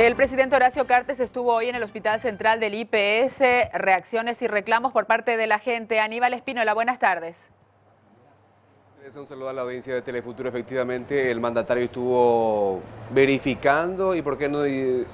El presidente Horacio Cartes estuvo hoy en el Hospital Central del IPS. Reacciones y reclamos por parte de la gente. Aníbal Espínola, buenas tardes. Un saludo a la audiencia de Telefuturo. Efectivamente, el mandatario estuvo verificando y, por qué no,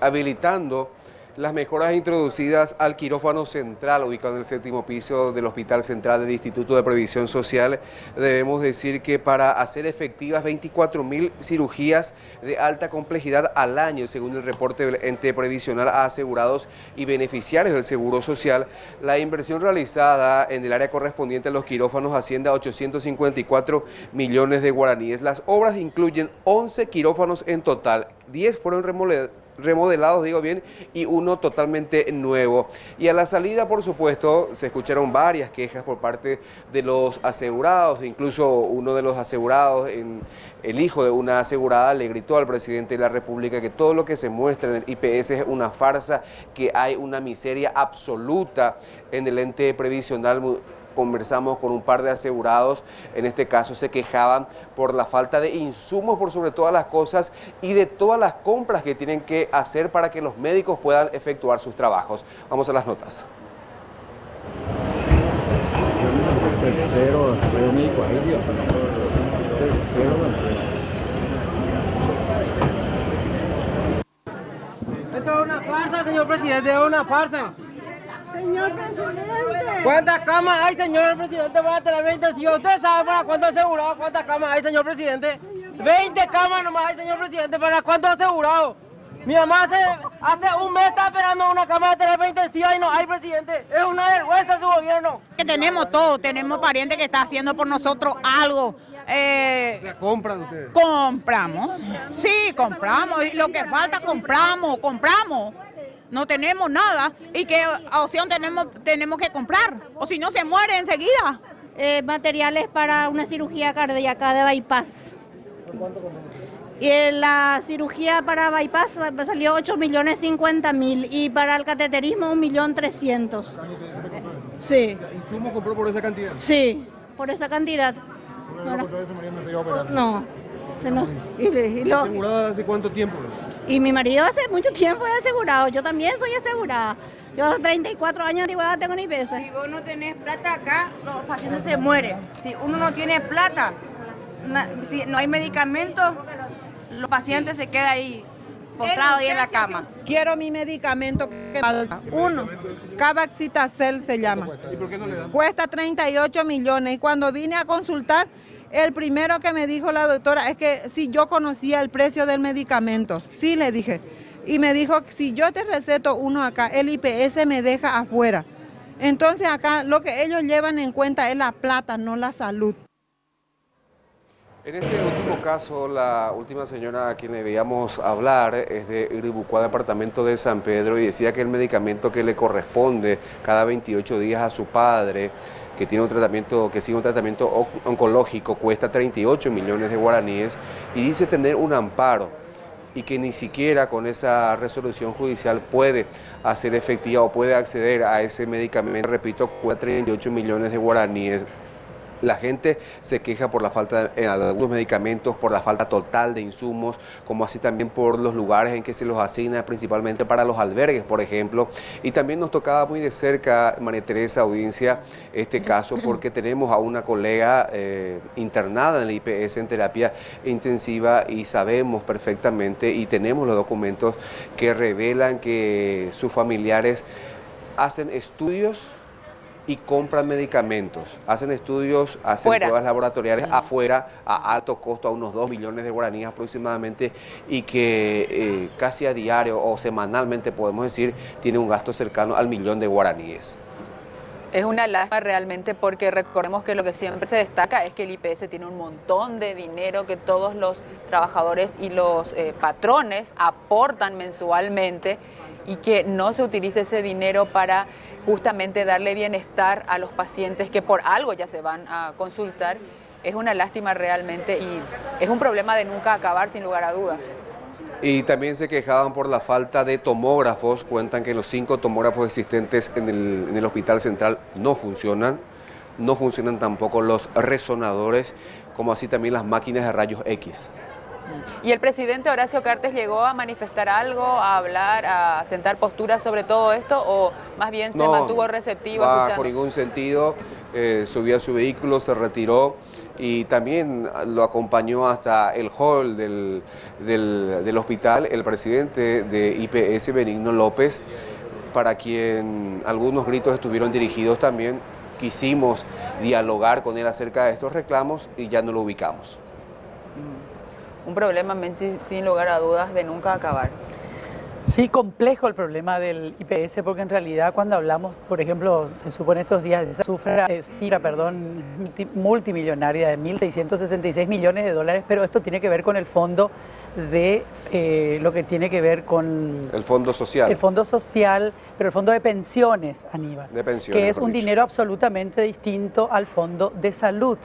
habilitando las mejoras introducidas al quirófano central, ubicado en el 7º piso del Hospital Central del Instituto de Previsión Social. Debemos decir que para hacer efectivas 24.000 cirugías de alta complejidad al año, según el reporte del ente previsional a asegurados y beneficiarios del Seguro Social, la inversión realizada en el área correspondiente a los quirófanos asciende a 854 millones de guaraníes. Las obras incluyen 11 quirófanos en total, 10 fueron remodelados, y uno totalmente nuevo. Y a la salida, por supuesto, se escucharon varias quejas por parte de los asegurados. Incluso uno de los asegurados, el hijo de una asegurada, le gritó al presidente de la República que todo lo que se muestra en el IPS es una farsa, que hay una miseria absoluta en el ente previsional. Conversamos con un par de asegurados, en este caso se quejaban por la falta de insumos, por sobre todas las cosas, y de todas las compras que tienen que hacer para que los médicos puedan efectuar sus trabajos. Vamos a las notas. Esto es una farsa, señor presidente, es una farsa. Señor presidente. ¿Cuántas camas hay, señor presidente, para terapia intensiva? ¿Usted sabe para cuánto asegurado? ¿Cuántas camas hay, señor presidente? 20 camas nomás hay, señor presidente. ¿Para cuánto asegurado? Mi mamá hace un mes está esperando una cama de terapia intensiva y no hay, presidente. Es una vergüenza su gobierno. Que tenemos todo, tenemos parientes que están haciendo por nosotros algo. O sea, ¿compran ustedes? Compramos, sí, compramos. Y lo que falta compramos. No tenemos nada y qué opción tenemos que comprar, o si no se muere enseguida. Materiales para una cirugía cardíaca de bypass. Y la cirugía para bypass salió 8.050.000 y para el cateterismo 1.300.000. Sí. ¿Insumo compró por esa cantidad? Sí, por esa cantidad. No. ¿Asegurada hace cuánto tiempo? Y mi marido hace mucho tiempo es asegurado, yo también soy asegurada. Yo 34 años de antigüedad tengo en IPS. Si vos no tenés plata acá, los pacientes se mueren. Si uno no tiene plata, si no hay medicamentos, los pacientes se quedan ahí postrados ahí en la cama. Quiero mi medicamento que falta. Uno, Cabaxitacel se llama. ¿Y por qué no le dan? Cuesta 38 millones y cuando vine a consultar, el primero que me dijo la doctora es que si yo conocía el precio del medicamento. Sí, le dije. Y me dijo que si yo te receto uno acá, el IPS me deja afuera. Entonces acá lo que ellos llevan en cuenta es la plata, no la salud. En este último caso, la última señora a quien le veíamos hablar es de Iribucuá, departamento de San Pedro, y decía que el medicamento que le corresponde cada 28 días a su padre, que tiene un tratamiento, que sigue un tratamiento oncológico, cuesta 38 millones de guaraníes, y dice tener un amparo y que ni siquiera con esa resolución judicial puede hacer efectiva o puede acceder a ese medicamento. Repito, cuesta 38 millones de guaraníes. La gente se queja por la falta de algunos medicamentos, por la falta total de insumos, como así también por los lugares en que se los asigna, principalmente para los albergues, por ejemplo. Y también nos tocaba muy de cerca, María Teresa, audiencia, este caso, porque tenemos a una colega internada en el IPS en terapia intensiva y sabemos perfectamente y tenemos los documentos que revelan que sus familiares hacen estudios y compran medicamentos, hacen estudios, hacen pruebas laboratoriales afuera a alto costo, a unos 2 millones de guaraníes aproximadamente, y que casi a diario o semanalmente, podemos decir, tiene un gasto cercano al 1.000.000 de guaraníes. Es una lástima realmente, porque recordemos que lo que siempre se destaca es que el IPS tiene un montón de dinero que todos los trabajadores y los patrones aportan mensualmente, y que no se utilice ese dinero para justamente darle bienestar a los pacientes que por algo ya se van a consultar. Es una lástima realmente y es un problema de nunca acabar, sin lugar a dudas. Y también se quejaban por la falta de tomógrafos. Cuentan que los 5 tomógrafos existentes en el Hospital Central no funcionan tampoco los resonadores, como así también las máquinas de rayos X. ¿Y el presidente Horacio Cartes llegó a manifestar algo, a hablar, a sentar posturas sobre todo esto, o más bien se mantuvo receptivo? No, escuchando? por ningún sentido, subió a su vehículo, se retiró y también lo acompañó hasta el hall del hospital el presidente de IPS, Benigno López, para quien algunos gritos estuvieron dirigidos también. Quisimos dialogar con él acerca de estos reclamos y ya no lo ubicamos. Un problema, sin lugar a dudas, de nunca acabar. Sí, complejo el problema del IPS, porque en realidad cuando hablamos, por ejemplo, se supone estos días de esa cifra multimillonaria de 1.666 millones de dólares, pero esto tiene que ver con el fondo de lo que tiene que ver con... El fondo social. El fondo social, pero el fondo de pensiones, Aníbal. De pensiones. Que es un dinero absolutamente distinto al fondo de salud.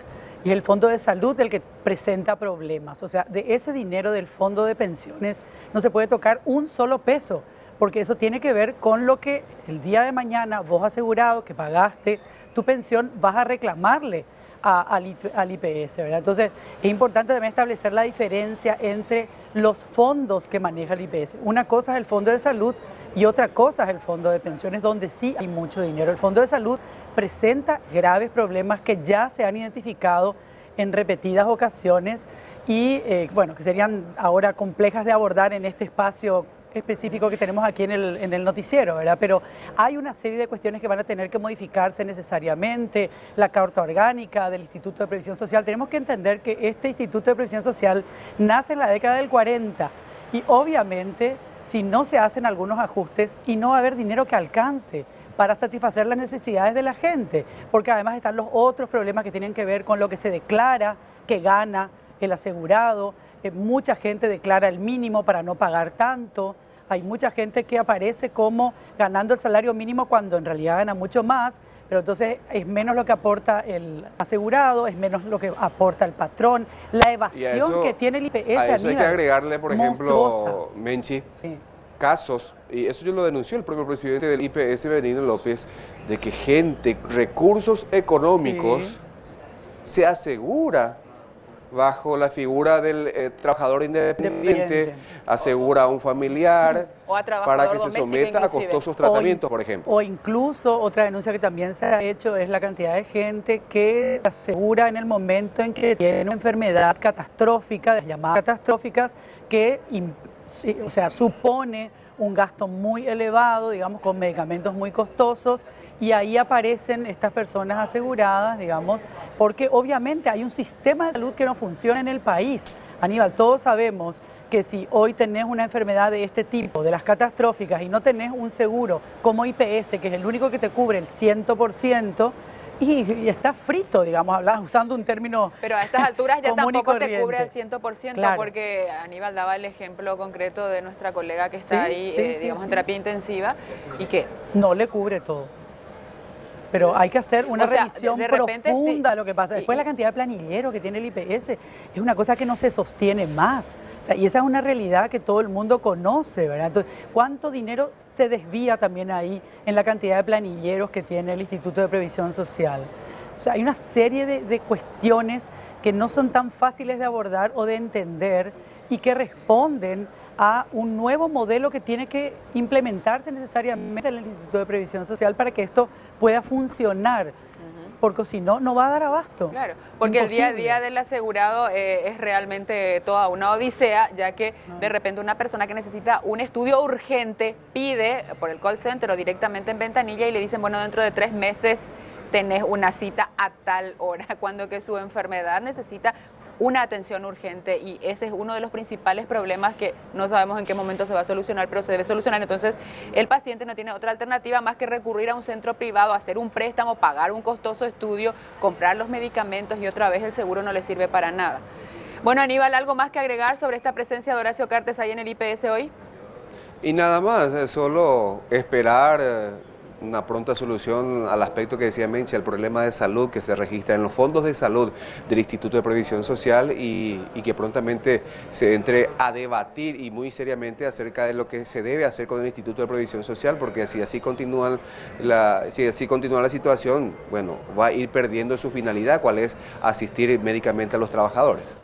Y es el fondo de salud el que presenta problemas. O sea, de ese dinero del fondo de pensiones no se puede tocar un solo peso, porque eso tiene que ver con lo que el día de mañana vos asegurado que pagaste tu pensión vas a reclamarle al IPS, ¿verdad? Entonces es importante también establecer la diferencia entre los fondos que maneja el IPS. Una cosa es el fondo de salud y otra cosa es el fondo de pensiones, donde sí hay mucho dinero. El fondo de salud presenta graves problemas que ya se han identificado en repetidas ocasiones y bueno, que serían ahora complejas de abordar en este espacio específico que tenemos aquí en el noticiero, ¿verdad? Pero hay una serie de cuestiones que van a tener que modificarse necesariamente, la Carta Orgánica del Instituto de Previsión Social. Tenemos que entender que este Instituto de Previsión Social nace en la década del 40 y obviamente si no se hacen algunos ajustes y no va a haber dinero que alcance para satisfacer las necesidades de la gente, porque además están los otros problemas que tienen que ver con lo que se declara que gana el asegurado. Mucha gente declara el mínimo para no pagar tanto, hay mucha gente que aparece como ganando el salario mínimo cuando en realidad gana mucho más, pero entonces es menos lo que aporta el asegurado, es menos lo que aporta el patrón, la evasión que tiene el IPS. A eso hay que agregarle, por monstruosa. ejemplo, Menchi, Sí. casos, y eso yo lo denunció el propio presidente del IPS, Benigno López, de que gente, recursos económicos, se asegura bajo la figura del trabajador independiente, asegura a un familiar O a trabajador para que se doméstico someta a inclusive. costosos tratamientos, por ejemplo. O incluso otra denuncia que también se ha hecho es la cantidad de gente que se asegura en el momento en que tiene una enfermedad catastrófica, llamadas catastróficas, que o sea, supone un gasto muy elevado, digamos, con medicamentos muy costosos, y ahí aparecen estas personas aseguradas, digamos, porque obviamente hay un sistema de salud que no funciona en el país. Aníbal, todos sabemos que si hoy tenés una enfermedad de este tipo, de las catastróficas, y no tenés un seguro como IPS, que es el único que te cubre el 100%, y está frito, digamos, usando un término Pero a estas alturas ya común y tampoco te corriente. cubre al 100%, Claro. porque Aníbal daba el ejemplo concreto de nuestra colega que está Sí, ahí, sí, digamos, sí. en terapia intensiva, y que... No le cubre todo. Pero hay que hacer una O sea, revisión de repente profunda sí. de lo que pasa. Después la cantidad de planillero que tiene el IPS es una cosa que no se sostiene más. O sea, y esa es una realidad que todo el mundo conoce, ¿verdad? Entonces, ¿cuánto dinero se desvía también ahí en la cantidad de planilleros que tiene el Instituto de Previsión Social? O sea, hay una serie de cuestiones que no son tan fáciles de abordar o de entender y que responden a un nuevo modelo que tiene que implementarse necesariamente en el Instituto de Previsión Social para que esto pueda funcionar, porque si no, no va a dar abasto. Claro, porque el día a Imposible. día del asegurado es realmente toda una odisea, ya que de repente una persona que necesita un estudio urgente pide por el call center o directamente en ventanilla y le dicen, bueno, dentro de 3 meses tenés una cita a tal hora, cuando que su enfermedad necesita una atención urgente, y ese es uno de los principales problemas que no sabemos en qué momento se va a solucionar, pero se debe solucionar. Entonces el paciente no tiene otra alternativa más que recurrir a un centro privado, hacer un préstamo, pagar un costoso estudio, comprar los medicamentos, y otra vez el seguro no le sirve para nada. Bueno, Aníbal, ¿algo más que agregar sobre esta presencia de Horacio Cartes ahí en el IPS hoy? Y nada más, solo esperar una pronta solución al aspecto que decía Menchi, el problema de salud que se registra en los fondos de salud del Instituto de Previsión Social, y que prontamente se entre a debatir y muy seriamente acerca de lo que se debe hacer con el Instituto de Previsión Social, porque si así continúa la situación, bueno, va a ir perdiendo su finalidad, cuál es asistir médicamente a los trabajadores.